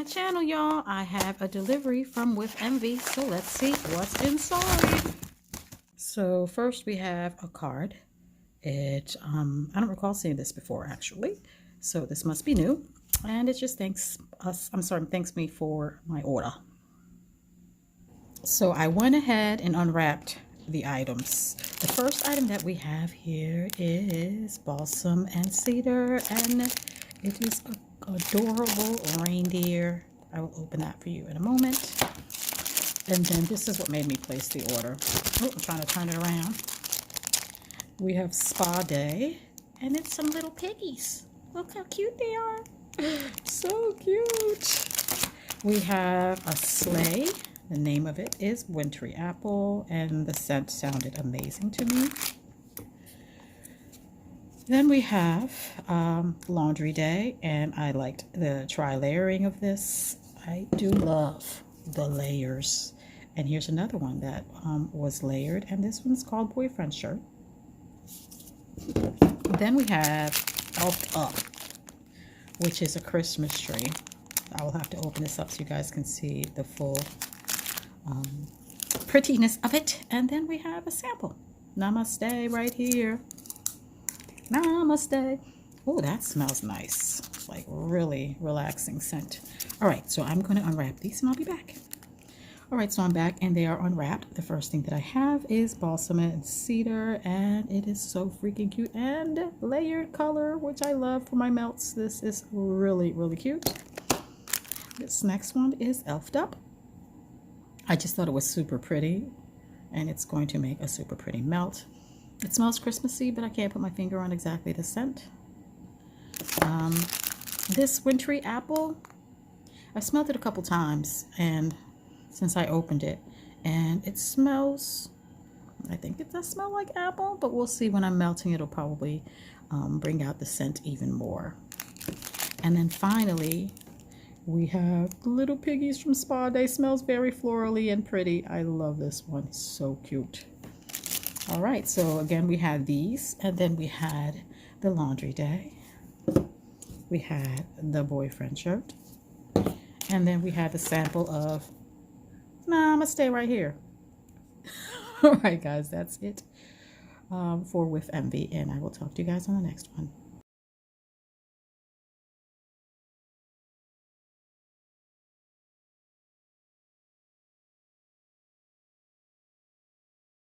my channel, y'all. I have a delivery from Whiff Envy, so let's see what's inside. So first we have a card. I don't recall seeing this before actually, so this must be new, and it just thanks me for my order. So I went ahead and unwrapped the items. The first item that we have here is balsam and cedar, and it is an adorable reindeer. I will open that for you in a moment. And then this is what made me place the order. Oh, I'm trying to turn it around. We have Spa Day, and it's some little piggies. Look how cute they are. So cute. We have a sleigh. The name of it is Wintry Apple, and the scent sounded amazing to me. Then we have Laundry Day, and I liked the tri-layering of this. I do love the layers. And here's another one that was layered, and this one's called Boyfriend Shirt. Then we have Elfed Up, which is a Christmas tree. I will have to open this up so you guys can see the full prettiness of it. And then we have a sample. Namaste right here. Namaste. Oh, that smells nice. Like really relaxing scent. All right, so I'm going to unwrap these and I'll be back. All right, so I'm back and they are unwrapped. The first thing that I have is balsam and cedar, and it is so freaking cute and layered color, which I love for my melts. This is really, really cute. This next one is Elfed Up. I just thought it was super pretty, and it's going to make a super pretty melt. It smells Christmassy, but I can't put my finger on exactly the scent. This Wintry Apple, I smelled it a couple times, and since I opened it, and it smells, I think it does smell like apple, but we'll see when I'm melting. It'll probably bring out the scent even more. And then finally, we have the little piggies from Spa Day. Smells very florally and pretty. I love this one. It's so cute. All right, so again, we had these, and then we had the Laundry Day. We had the Boyfriend Shirt, and then we had the sample of Namaste right here. All right, guys, that's it for Whiff Envy, and I will talk to you guys on the next one.